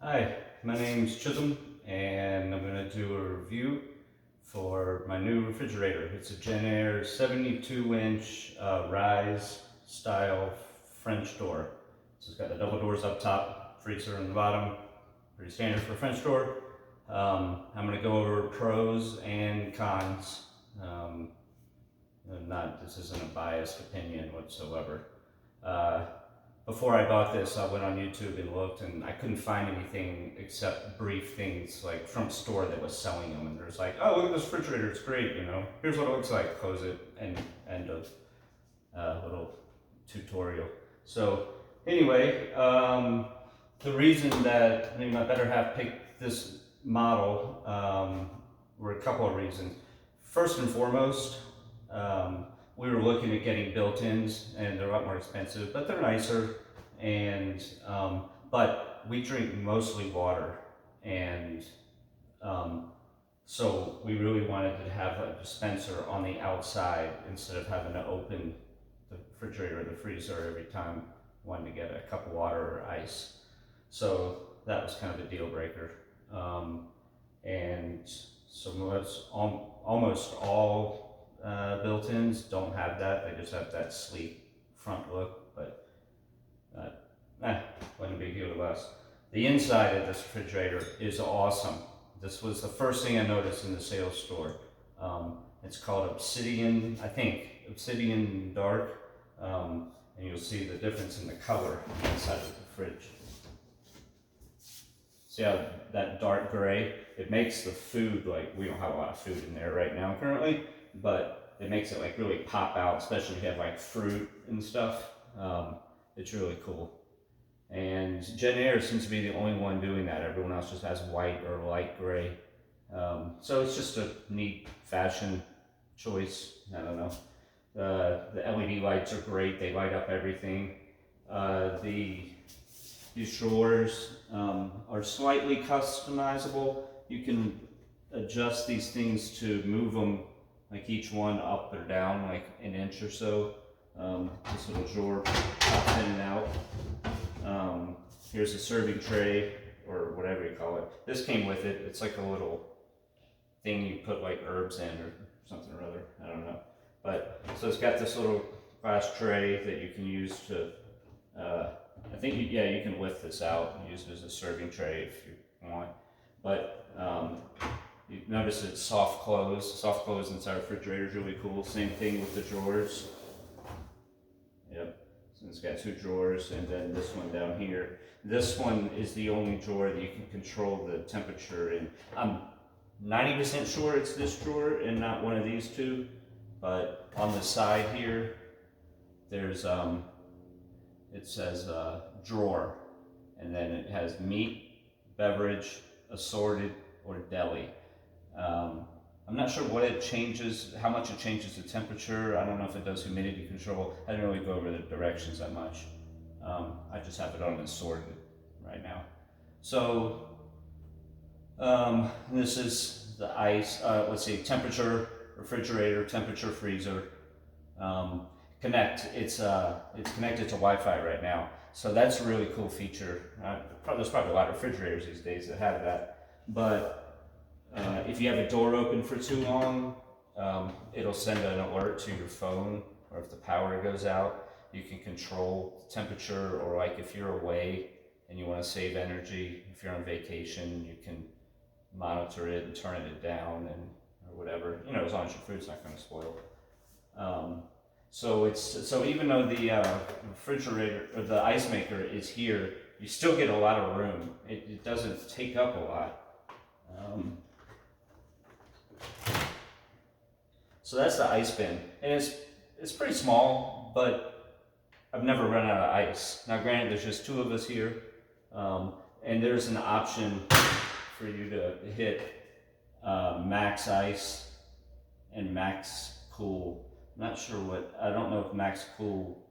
Hi, my name's Chisholm, and I'm going to do a review for my new refrigerator. It's a Jenn Air 72-inch rise style French door. So it's got the double doors up top, freezer on the bottom, pretty standard for a French door. I'm going to go over pros and cons. This isn't a biased opinion whatsoever. Before I bought this, I went on YouTube and looked, and I couldn't find anything except brief things like from a store that was selling them. And there's like, oh, look at this refrigerator, it's great, you know. Here's what it looks like. Close it, and end of little tutorial. So anyway, the reason that my better half picked this model were a couple of reasons. First and foremost, we were looking at getting built-ins, and they're a lot more expensive, but they're nicer. And but we drink mostly water, and so we really wanted to have a dispenser on the outside instead of having to open the refrigerator or the freezer every time we wanted to get a cup of water or ice. So that was kind of a deal breaker. And so almost all built-ins don't have that. They just have that sleek front look, but wasn't a big deal to us. The inside of this refrigerator is awesome. This was the first thing I noticed in the sales store. It's called Obsidian, I think, Obsidian Dark, and you'll see the difference in the color inside of the fridge. See how that dark gray, it makes the food, like, we don't have a lot of food in there right now currently, but it makes it like really pop out, especially if you have like fruit and stuff. It's really cool. And Jenn Air seems to be the only one doing that. Everyone else just has white or light gray. So it's just a neat fashion choice. I don't know. The LED lights are great. They light up everything. These drawers are slightly customizable. You can adjust these things to move them, like each one up or down like an inch or so. This little drawer pops in and out. Here's a serving tray, or whatever you call it. This came with it. It's like a little thing you put like herbs in or something or other. I don't know. But so it's got this little glass tray that you can use to, I think, you can lift this out and use it as a serving tray if you want. But you notice it's soft close. Soft close inside a refrigerator is really cool. Same thing with the drawers. Yep. So it's got two drawers, and then this one down here. This one is the only drawer that you can control the temperature in. I'm 90% sure it's this drawer and not one of these two. But on the side here, there's it says drawer, and then it has meat, beverage, assorted, or deli. I'm not sure what it changes, how much it changes the temperature. I don't know if it does humidity control. I didn't really go over the directions that much. I just have it on assorted right now. So this is the ice, let's see, temperature refrigerator, temperature freezer. It's connected to Wi-Fi right now. So that's a really cool feature. There's probably a lot of refrigerators these days that have that. But if you have a door open for too long, it'll send an alert to your phone, or if the power goes out, you can control the temperature, or like if you're away and you want to save energy, if you're on vacation, you can monitor it and turn it down or whatever, as long as your food's not going to spoil. So even though the refrigerator or the ice maker is here, you still get a lot of room. It doesn't take up a lot. So that's the ice bin, and it's pretty small, but I've never run out of ice. Now granted, there's just two of us here, and there's an option for you to hit max ice and max cool. I'm not sure I don't know if max cool,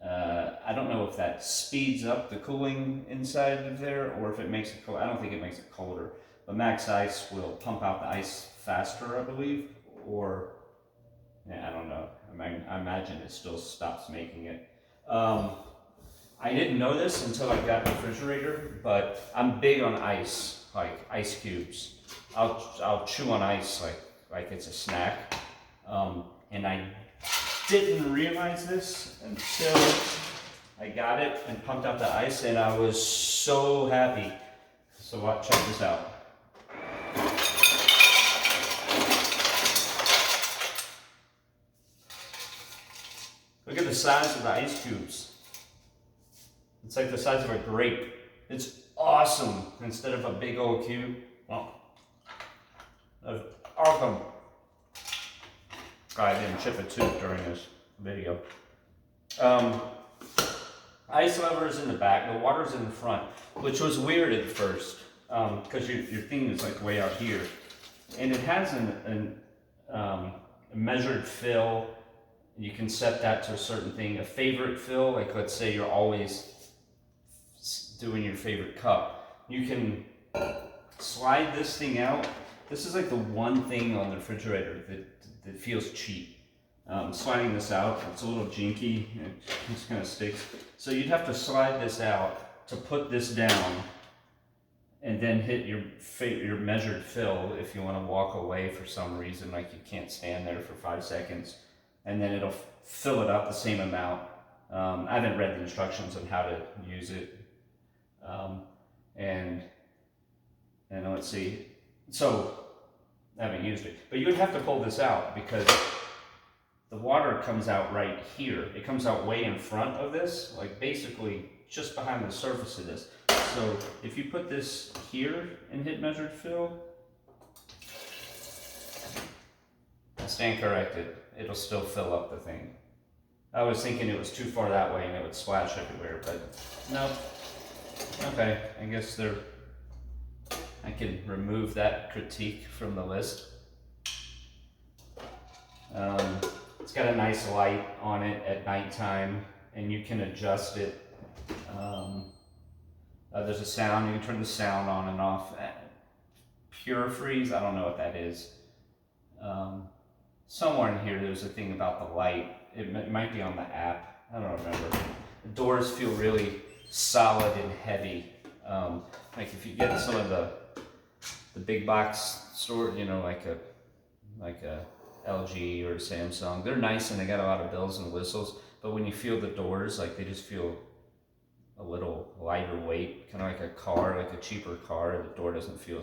I don't know if that speeds up the cooling inside of there, or if it makes it cold. I don't think it makes it colder, but max ice will pump out the ice faster, I believe, or I don't know. I imagine it still stops making it. I didn't know this until I got a refrigerator, but I'm big on ice, like ice cubes. I'll chew on ice like it's a snack. And I didn't realize this until I got it and pumped out the ice, and I was so happy. So check this out. Look at the size of the ice cubes. It's like the size of a grape. It's awesome. Instead of a big old cube. Well, that's awesome. I didn't chip a tooth during this video. Ice lever is in the back, the water's in the front, which was weird at first, because your thing is like way out here. And it has a measured fill. You can set that to a certain thing, a favorite fill, like let's say you're always doing your favorite cup. You can slide this thing out. This is like the one thing on the refrigerator that feels cheap. Sliding this out, it's a little jinky, it just kind of sticks. So you'd have to slide this out to put this down and then hit your measured fill if you want to walk away for some reason, like you can't stand there for 5 seconds. And then it'll fill it up the same amount. I haven't read the instructions on how to use it. And let's see. So I haven't used it, but you would have to pull this out because the water comes out right here. It comes out way in front of this, like basically just behind the surface of this. So if you put this here and hit measured fill, stand corrected, it'll still fill up the thing. I was thinking it was too far that way and it would splash everywhere, but no. Okay, I guess I can remove that critique from the list. It's got a nice light on it at nighttime, and you can adjust it. There's a sound, you can turn the sound on and off. Pure freeze, I don't know what that is. Somewhere in here there's a thing about the light. It might be on the app, I don't remember. The doors feel really solid and heavy. Like if you get some of the big box store, you know, like a LG or Samsung, they're nice and they got a lot of bells and whistles, but when you feel the doors, like they just feel a little lighter weight, kind of like a car, like a cheaper car. The door doesn't feel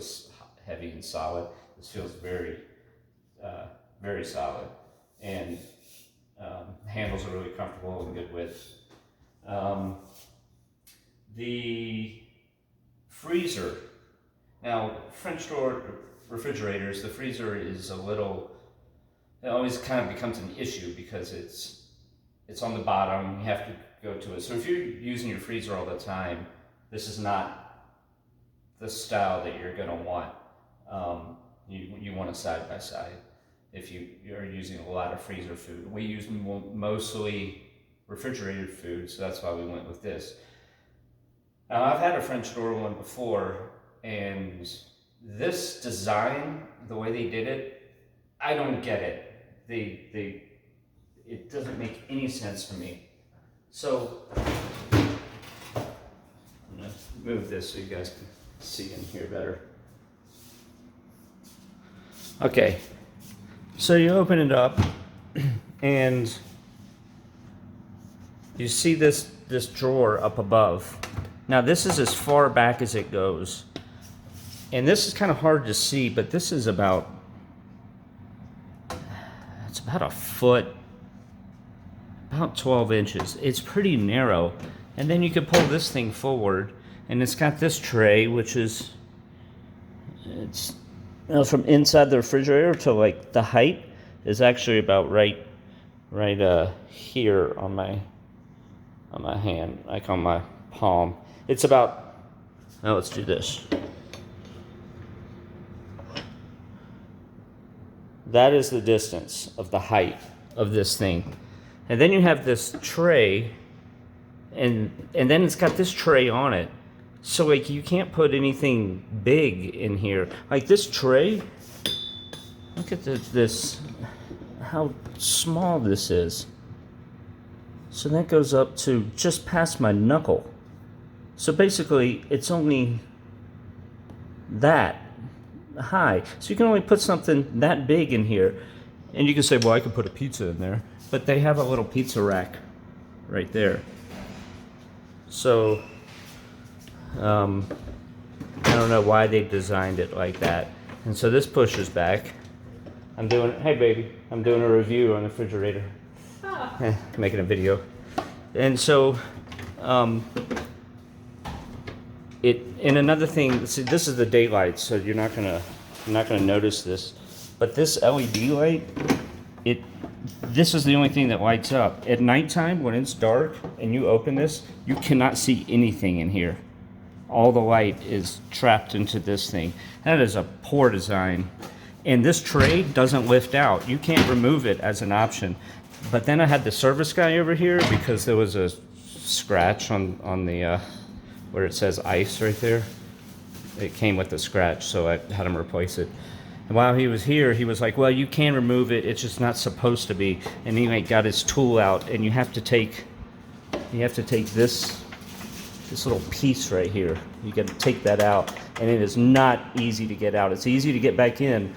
heavy and solid. This feels very, very solid, and handles are really comfortable and good width. The freezer. Now, French door refrigerators, the freezer is it always kind of becomes an issue because it's on the bottom, you have to go to it. So if you're using your freezer all the time, this is not the style that you're gonna want. You want a side by side if you're using a lot of freezer food. We use mostly refrigerated food, so that's why we went with this. Now, I've had a French door one before, and this design, the way they did it, I don't get it. It doesn't make any sense to me. So I'm gonna move this so you guys can see and hear better. Okay, so you open it up and you see this drawer up above. Now this is as far back as it goes. And this is kind of hard to see, but this is about a foot, about 12 inches. It's pretty narrow. And then you can pull this thing forward, and it's got this tray, which is, from inside the refrigerator to like the height is actually about right here on my hand, like on my palm. It's about, now let's do this. That is the distance of the height of this thing. And then you have this tray, and then it's got this tray on it. So like you can't put anything big in here. Like this tray, look at this, how small this is. So that goes up to just past my knuckle. So basically, it's only that high. So you can only put something that big in here. And you can say, well, I could put a pizza in there. But they have a little pizza rack right there. So, I don't know why they designed it like that. And so this pushes back. Hey baby, I'm doing a review on the refrigerator. Oh. Making a video. And so, and another thing, see, this is the daylight, so you're not gonna notice this. But this LED light, this is the only thing that lights up. At nighttime, when it's dark and you open this, you cannot see anything in here. All the light is trapped into this thing. That is a poor design. And this tray doesn't lift out. You can't remove it as an option. But then I had the service guy over here because there was a scratch on the, where it says ice right there. It came with the scratch, so I had him replace it. And while he was here, he was like, well, you can remove it, it's just not supposed to be. And he like got his tool out, and you have to take this little piece right here. You got to take that out, and it is not easy to get out. It's easy to get back in,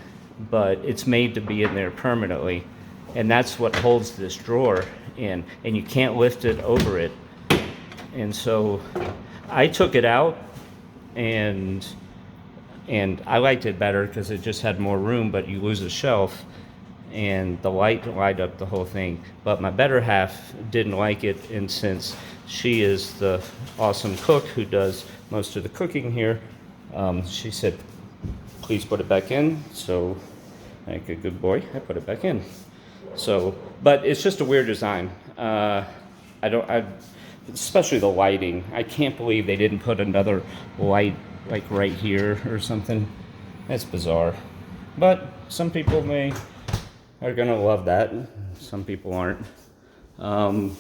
but it's made to be in there permanently. And that's what holds this drawer in, and you can't lift it over it. And so I took it out, and I liked it better because it just had more room, but you lose a shelf, and the light light up the whole thing. But my better half didn't like it, and since she is the awesome cook who does most of the cooking here, she said, please put it back in. So, like a good boy, I put it back in. So, but it's just a weird design. Especially the lighting. I can't believe they didn't put another light like right here or something. That's bizarre. But some people are gonna love that. Some people aren't. Other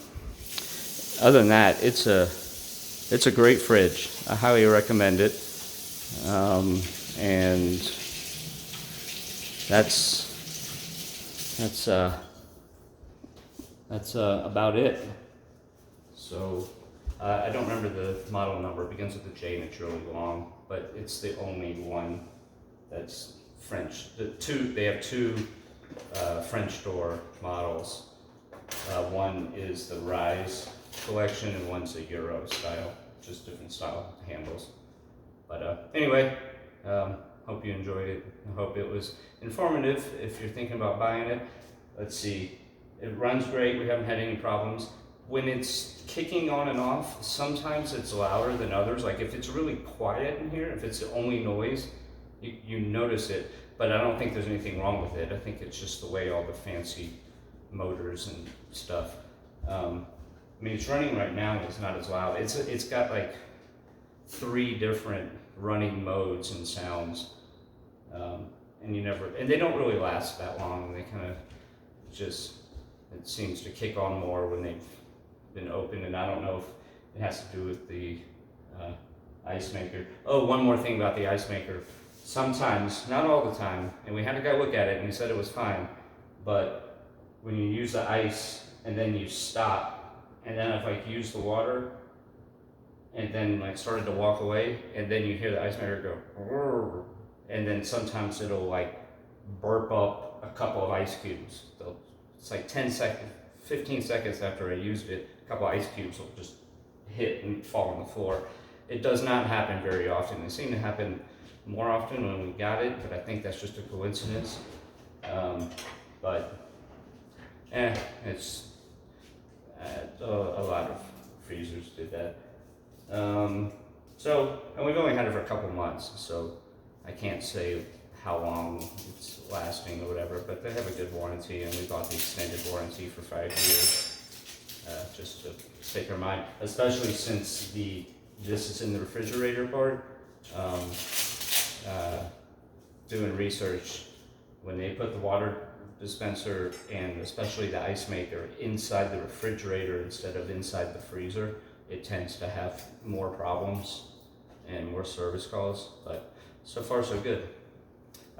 than that, it's a great fridge. I highly recommend it. And that's about it. So I don't remember the model number. It begins with a J and it's really long, but it's the only one that's French. They have two French door models. One is the Rise collection and one's a Euro style, just different style handles. But anyway, hope you enjoyed it. I hope it was informative if you're thinking about buying it. Let's see, it runs great. We haven't had any problems. When it's kicking on and off, sometimes it's louder than others. Like if it's really quiet in here, if it's the only noise, you notice it. But I don't think there's anything wrong with it. I think it's just the way all the fancy motors and stuff. I mean, it's running right now, and it's not as loud. It's got like 3 different running modes and sounds, and they don't really last that long. They kind of just, it seems to kick on more when they've been opened, and I don't know if it has to do with the ice maker. Oh, one more thing about the ice maker. Sometimes, not all the time, and we had a guy look at it and he said it was fine, but when you use the ice and then you stop, and then if like you use the water and then like started to walk away, and then you hear the ice maker go, and then sometimes it'll like burp up a couple of ice cubes. It's like 10 seconds, 15 seconds after I used it, a couple of ice cubes will just hit and fall on the floor. It does not happen very often. It seemed to happen more often when we got it, but I think that's just a coincidence. It's a lot of freezers did that. And we've only had it for a couple months, so I can't say how long it's lasting or whatever, but they have a good warranty, and we bought the extended warranty for 5 years, just to take our mind, especially since this is in the refrigerator part. Doing research, when they put the water dispenser and especially the ice maker inside the refrigerator instead of inside the freezer, it tends to have more problems and more service calls, but so far so good.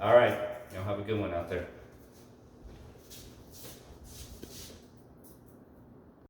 All right, have a good one out there.